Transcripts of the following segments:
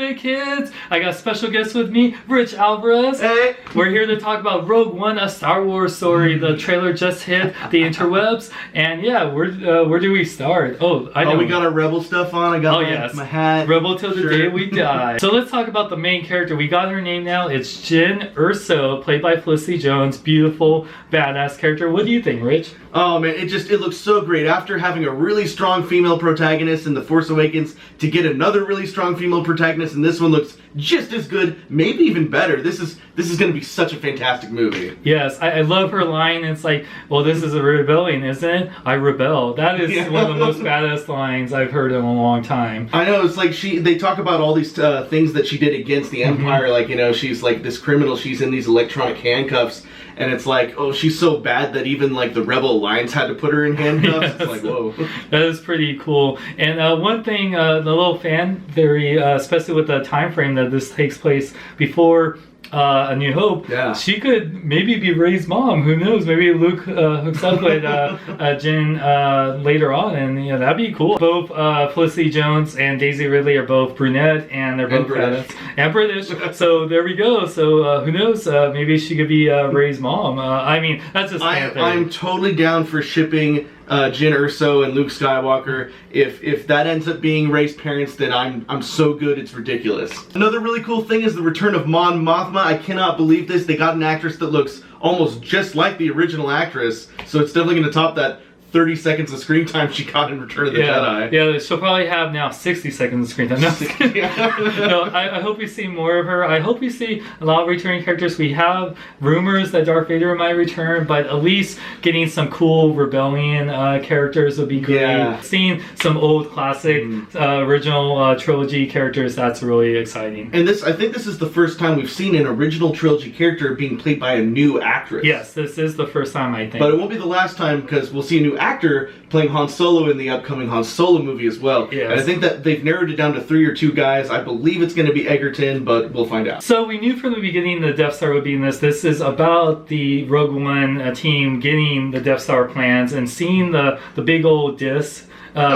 there, kids! I got a special guest with me, Rich Alvarez. Hey! We're here to talk about Rogue One, a Star Wars story. The trailer just hit the interwebs, and yeah, where do we start? Oh, I know. Oh, we got our Rebel stuff on. I got my hat. Rebel till the day we die. So let's talk about the main character. We got her name now. It's Jyn Erso, played by Felicity Jones. Beautiful, badass character. What do you think, Rich? Oh man, it looks so great. After having a really strong female protagonist in The Force Awakens, to get another really strong female protagonist, and this one looks just as good, maybe even better. This is going to be such a fantastic movie. Yes, I love her line. It's like, well, this is a rebellion, isn't it? I rebel. That is one of the most badass lines I've heard in a long time. I know, it's like they talk about all these things that she did against the Empire, like, you know, she's like this criminal, she's in these electronic handcuffs, and it's like, oh, she's so bad that even like the Rebel Alliance had to put her in handcuffs. Yes. It's like, whoa. That is pretty cool. And one thing, the little fan theory, especially with the time frame that this takes place before A New Hope, she could maybe be Rey's mom. Who knows? Maybe Luke hooks up with Jyn later on, and you know, that'd be cool. Both Felicity Jones and Daisy Ridley are both brunette, and they're both British. And British. So there we go. So who knows? Maybe she could be Rey's mom. I mean, that's just fan theory. I'm totally down for shipping Jyn Erso and Luke Skywalker. If that ends up being Rey's parents, then I'm so good it's ridiculous. Another really cool thing is the return of Mon Mothma. I cannot believe this. They got an actress that looks almost just like the original actress, so it's definitely going to top that 30 seconds of screen time she got in Return of the Jedi. Yeah, she'll probably have now 60 seconds of screen time. No, I hope we see more of her. I hope we see a lot of returning characters. We have rumors that Darth Vader might return, but at least getting some cool rebellion characters would be great. Yeah. Seeing some old classic original trilogy characters, that's really exciting. And I think this is the first time we've seen an original trilogy character being played by a new actress. Yes, this is the first time, I think. But it won't be the last time, because we'll see a new actor playing Han Solo in the upcoming Han Solo movie as well. Yes. And I think that they've narrowed it down to 3 or 2 guys. I believe it's going to be Egerton, but we'll find out. So we knew from the beginning the Death Star would be in this. This is about the Rogue One team getting the Death Star plans and seeing the big old disc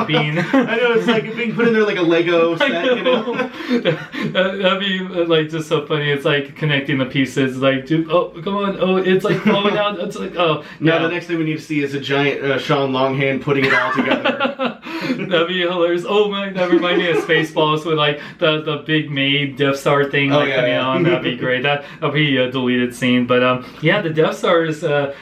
being... I know, it's like being put in there like a Lego set, you know? That'd be like just so funny. It's like connecting the pieces, like, dude, oh, come on, oh, it's like falling out. It's like, oh. Now the next thing we need to see is a giant Sean Longhand putting it all together. That'd be hilarious. Oh my, that reminded me of Spaceballs with like the big made Death Star thing coming on. That'd be great. That'd be a deleted scene. But yeah, the Death Star is a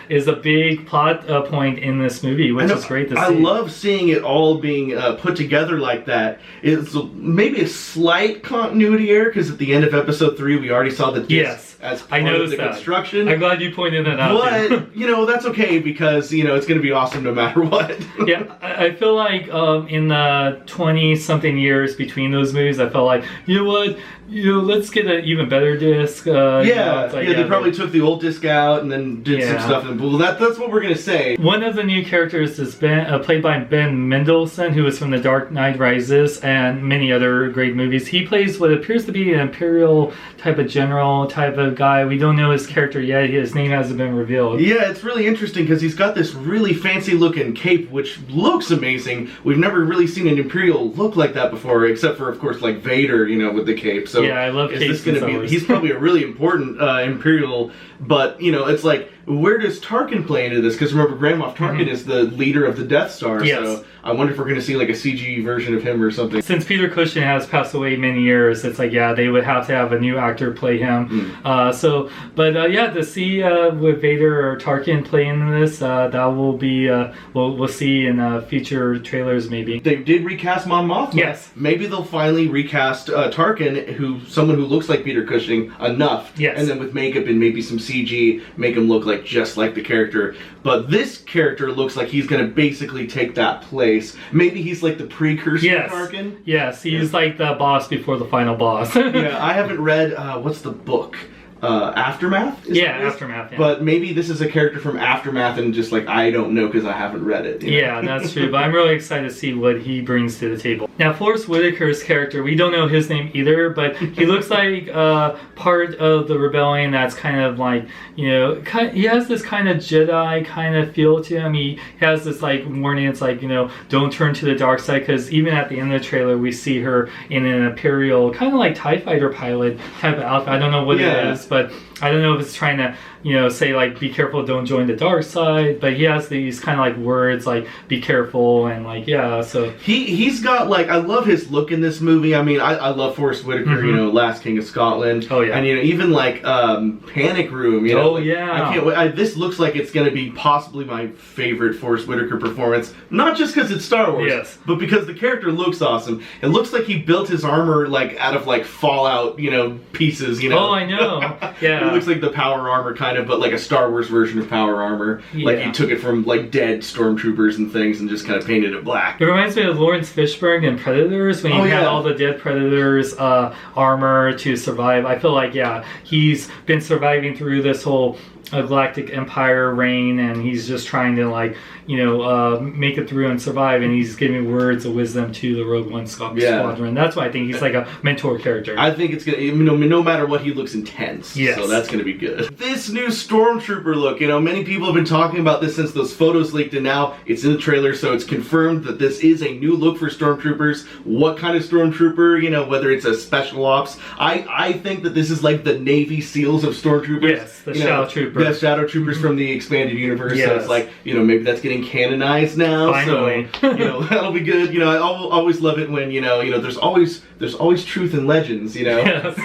big plot point in this movie, which is great to see. I love seeing it all being put together like that. It's maybe a slight continuity error, because at the end of episode 3 we already saw the disc as part of the construction. I'm glad you pointed that out. But you know, that's okay, because you know it's going to be awesome no matter what. Yeah, I feel like in the 20-something years between those movies, I felt like, you know what, let's get an even better disc. They probably took the old disc out and then did some stuff. Well, that's what we're gonna say. One of the new characters is played by Ben Mendelsohn, who is from The Dark Knight Rises and many other great movies. He plays what appears to be an Imperial type of general type of guy. We don't know his character yet. His name hasn't been revealed. Yeah, it's really interesting because he's got this really fancy looking cape, which looks amazing. We've never really seen an Imperial look like that before, except for, of course, like Vader, you know, with the cape. So yeah, I love capes. He's probably a really important Imperial, but you know, it's like, where does Tarkin play into this? Because remember, Grand Moff Tarkin is the leader of the Death Star, so I wonder if we're going to see like a CG version of him or something. Since Peter Cushing has passed away many years, it's like, yeah, they would have to have a new actor play him. Yeah, to see with Vader or Tarkin playing in this, that will be, we'll see in future trailers maybe. They did recast Mon Mothma. Yes. Maybe they'll finally recast Tarkin, someone who looks like Peter Cushing enough. Yes. And then with makeup and maybe some CG, make him look like just like the character. But this character looks like he's going to basically take that place. Maybe he's like the precursor to Tarkin. Yes, he's like the boss before the final boss. Yeah, I haven't read, what's the book? Aftermath? Aftermath. Yeah. But maybe this is a character from Aftermath, and just like I don't know because I haven't read it. You know? Yeah, that's true. But I'm really excited to see what he brings to the table. Now, Forrest Whitaker's character, we don't know his name either, but he looks like part of the rebellion. That's kind of like, you know, he has this kind of Jedi kind of feel to him. He has this like warning. It's like, you know, don't turn to the dark side, because even at the end of the trailer, we see her in an Imperial kind of like TIE fighter pilot type of outfit. I don't know what it is, but I don't know if it's trying to, you know, say like, be careful, don't join the dark side. But he has these kind of like words like, be careful, and like, yeah, so. He's got like, I love his look in this movie. I mean, I love Forrest Whitaker, you know, Last King of Scotland. Oh, yeah. And, you know, even like Panic Room, you know. Oh, yeah. I can't wait. This looks like it's going to be possibly my favorite Forrest Whitaker performance. Not just because it's Star Wars, but because the character looks awesome. It looks like he built his armor like out of like Fallout, you know, pieces, you know. Oh, I know. Yeah. It looks like the power armor kind of, but like a Star Wars version of power armor. Yeah. Like he took it from like dead stormtroopers and things and just kind of painted it black. It reminds me of Lawrence Fishburne in Predators, when he had all the dead Predators armor to survive. I feel like, yeah, he's been surviving through this whole Galactic Empire reign, and he's just trying to like, you know, make it through and survive, and he's giving words of wisdom to the Rogue One squadron. That's why I think he's like a mentor character. I think it's gonna, you know, no matter what, he looks intense. Yes. So that's gonna be good. This new Stormtrooper look, you know, many people have been talking about this since those photos leaked, and now it's in the trailer, so it's confirmed that this is a new look for Stormtroopers. What kind of Stormtrooper, you know, whether it's a special ops. I think that this is like the Navy SEALs of Stormtroopers. Yes, the Shadow Troopers. The Shadow Troopers from the expanded universe. Yes. So it's like, you know, maybe that's getting canonized now. Finally. So, you know, that'll be good. You know, I always love it when, you know, there's always truth in legends, you know. Yes.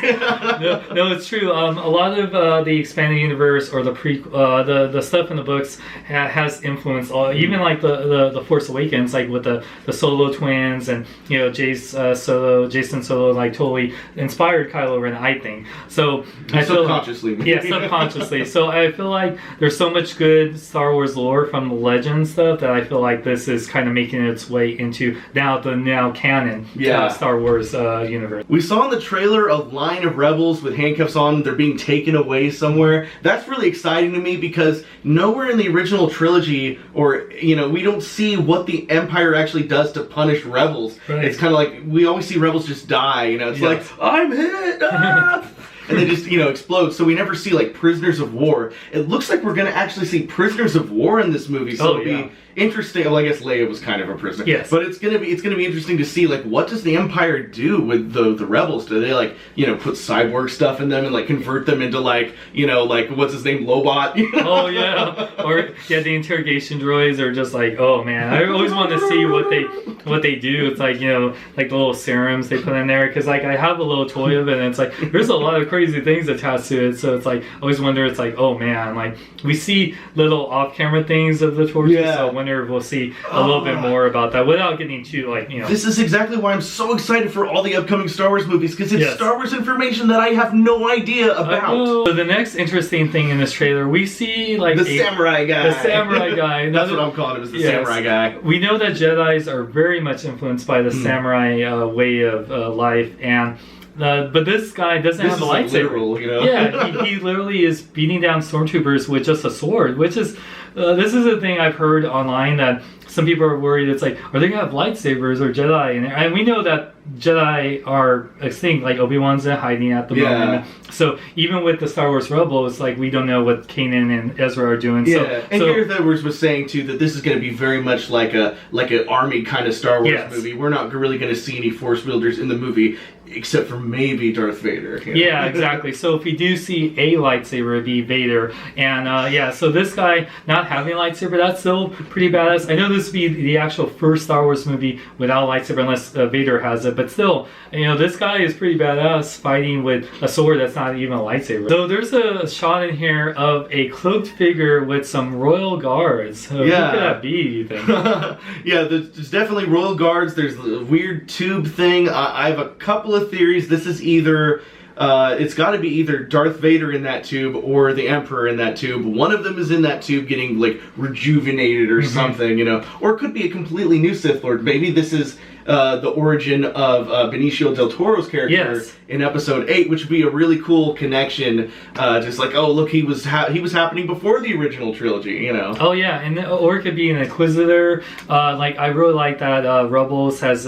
No, it's true. A lot of the expanded universe, or the stuff in the books has influenced even like the Force Awakens, like with the Solo twins, and you know, Jason Solo like totally inspired Kylo Ren, I think. So subconsciously. Subconsciously. So I feel like there's so much good Star Wars lore from the Legends stuff that I feel like this is kind of making its way into now canon Star Wars universe. We saw in the trailer a line of rebels with handcuffs on. They're being taken away somewhere. That's really exciting to me, because nowhere in the original trilogy, or you know, we don't see what the Empire actually does to punish rebels. Right. It's kind of like we always see rebels just die. You know, it's like, I'm hit. Ah! And they just, you know, explode. So we never see like prisoners of war. It looks like we're gonna actually see prisoners of war in this movie. So it'll be interesting. Well, I guess Leia was kind of a prisoner. Yes. But it's gonna be interesting to see like, what does the Empire do with the rebels? Do they like, you know, put cyborg stuff in them and like convert them into like, you know, like what's his name, Lobot? Oh yeah. Or the interrogation droids are just like, oh man, I always want to see what they do. It's like, you know, like the little serums they put in there, because like I have a little toy of it, and it's like there's a lot of crazy things attached to it. So it's like I always wonder, it's like, oh man, like we see little off-camera things of the torches. So I wonder if we'll see a little bit more about that without getting too like, you know. This is exactly why I'm so excited for all the upcoming Star Wars movies, because it's Star Wars information that I have no idea about. So the next interesting thing in this trailer, we see like the samurai guy. The samurai guy. That's what I'm calling him, is the samurai guy. We know that Jedis are very much influenced by the samurai way of life, and but this guy doesn't have a lightsaber. Literal, you know? Yeah, he literally is beating down stormtroopers with just a sword, which is this is a thing I've heard online, that some people are worried. It's like, are they gonna have lightsabers or Jedi in there? And we know that Jedi are extinct, like Obi-Wan's in hiding at the moment. So even with the Star Wars Rebels, like we don't know what Kanan and Ezra are doing. Yeah, and Gareth Edwards was saying too that this is going to be very much like an army kind of Star Wars movie. We're not really going to see any Force wielders in the movie, except for maybe Darth Vader. You know? Yeah, exactly. So if we do see a lightsaber, it'd be Vader. And so this guy not having a lightsaber, that's still pretty badass. I know this would be the actual first Star Wars movie without a lightsaber, unless Vader has it. But still, you know, this guy is pretty badass fighting with a sword that's not even a lightsaber. So there's a shot in here of a cloaked figure with some royal guards. Who could that be, you think? Yeah, there's definitely royal guards. There's the weird tube thing. I have a couple of theories. This is either it's got to be either Darth Vader in that tube or the Emperor in that tube. One of them is in that tube getting like rejuvenated or something, you know. Or it could be a completely new Sith Lord. Maybe this is the origin of Benicio del Toro's character in Episode 8, which would be a really cool connection. Just like, oh look, he was happening before the original trilogy, you know. Oh yeah, and or it could be an Inquisitor. Like I really like that Rebels has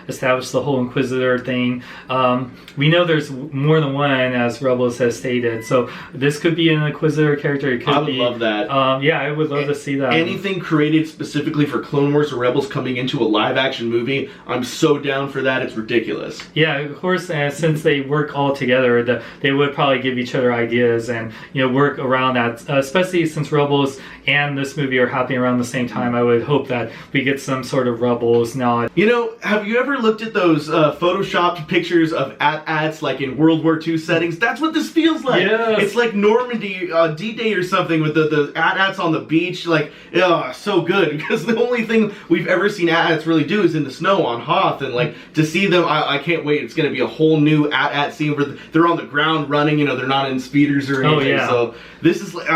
established the whole Inquisitor thing. We know there's more than one, as Rebels has stated. So this could be an Inquisitor character. It could I would love that. Yeah, I would love to see that. Anything created specifically for Clone Wars or Rebels coming into a live-action movie, I'm so down for that. It's ridiculous. Yeah, of course. Since they work all together, they would probably give each other ideas and work around that. Especially since Rebels and this movie are happening around the same time, I would hope that we get some sort of Rebels nod. You know, have you ever looked at those photoshopped pictures of AT-ATs like in World War II settings? That's what this feels like. Yes. It's like Normandy, D-Day or something with the AT-ATs on the beach. Like, oh, so good. Because the only thing we've ever seen AT-ATs really do is in the snow on Hoth. And like, to see them, I can't wait. It's going to be a whole new AT-AT scene where they're on the ground running. They're not in speeders or anything. Oh, yeah. So this is like,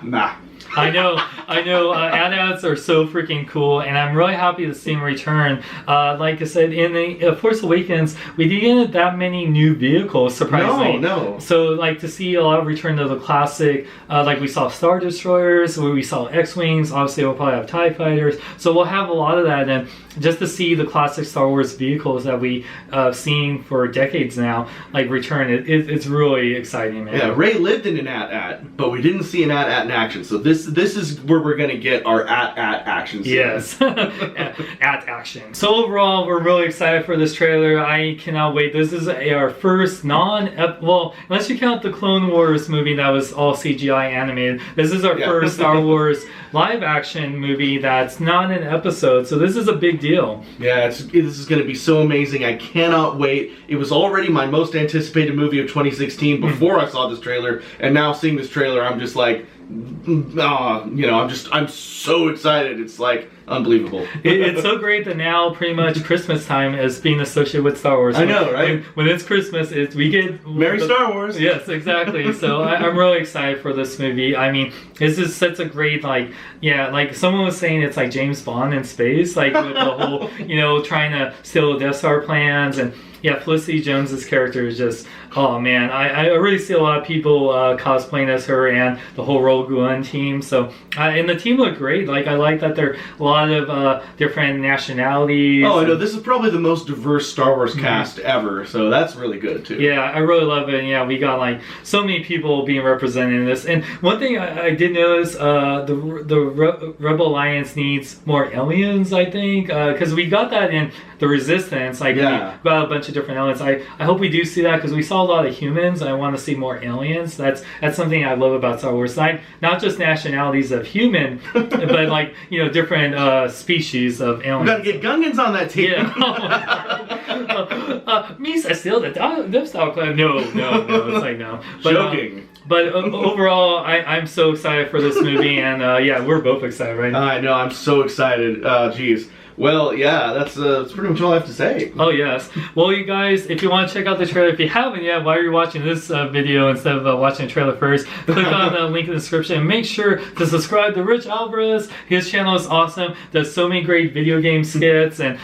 nah. I know. AT-ATs are so freaking cool, and I'm really happy to see them return. Like I said, in the Force Awakens, we didn't get that many new vehicles, surprisingly. No. So, like, to see a lot of return to the classic, like we saw Star Destroyers, where we saw X-Wings, obviously we'll probably have TIE Fighters, so we'll have a lot of that, and just to see the classic Star Wars vehicles that we've seen for decades now, like, return, it's really exciting, man. Yeah, Rey lived in an AT-AT, but we didn't see an AT-AT in action, so this is where we're going to get our AT-AT action scene. Yes, AT action. So overall, we're really excited for this trailer. I cannot wait. This is our first well, unless you count the Clone Wars movie that was all CGI animated, this is our first Star Wars live action movie that's not an episode, so this is a big deal. Yeah, this is going to be so amazing. I cannot wait. It was already my most anticipated movie of 2016 before I saw this trailer, and now seeing this trailer, I'm just like, I'm so excited. It's like unbelievable. It's so great that now pretty much Christmas time is being associated with Star Wars. I know, right? When it's Christmas, we get Merry Star Wars. Yes, exactly. So I'm really excited for this movie. I mean, this is such a great, like someone was saying it's like James Bond in space, like with the whole, trying to steal the Death Star plans. And yeah, Felicity Jones's character is just, oh man, I really see a lot of people cosplaying as her and the whole Rogue One team. So, and the team look great. Like, I like that there are a lot of different nationalities. Oh, I know. This is probably the most diverse Star Wars cast ever. So that's really good too. Yeah, I really love it. And yeah, we got like so many people being represented in this. And one thing I did notice, the Rebel Alliance needs more aliens, I think, because we got that in the Resistance. Like, we got a bunch of different elements. I hope we do see that, because we saw a lot of humans. I want to see more aliens. That's something I love about Star Wars. Not just nationalities of human, but like, different species of aliens. We gotta get Gungans on that team. Yeah. Means I steal the Death Star plan. No, it's like no. But, joking. But overall, I'm so excited for this movie, and we're both excited, right? I know, I'm so excited. Geez. Well, yeah, that's pretty much all I have to say. Oh, yes. Well, you guys, if you want to check out the trailer, if you haven't yet, while you're watching this video instead of watching the trailer first, click on the link in the description and make sure to subscribe to Rich Alvarez. His channel is awesome. Does so many great video game skits, and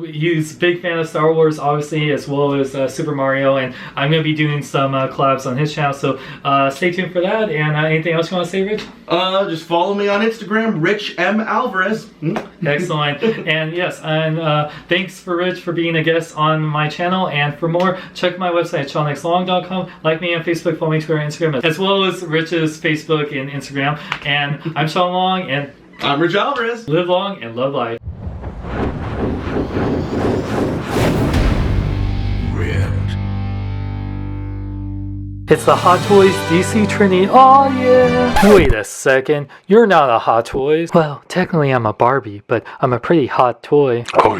he's a big fan of Star Wars, obviously, as well as Super Mario, and I'm going to be doing some collabs on his channel, so stay tuned for that. And anything else you want to say, Rich? Just follow me on Instagram, Rich M. Alvarez. Excellent. And yes, and thanks for Rich for being a guest on my channel. And for more, check my website, SeanXLong.com. Like me on Facebook, follow me Twitter, Instagram, as well as Rich's Facebook and Instagram. And I'm Sean Long, and I'm Rich Alvarez. Live long and love life. It's the Hot Toys DC Trinity. Oh yeah! Wait a second, you're not a Hot Toys. Well, technically I'm a Barbie, but I'm a pretty hot toy. Oh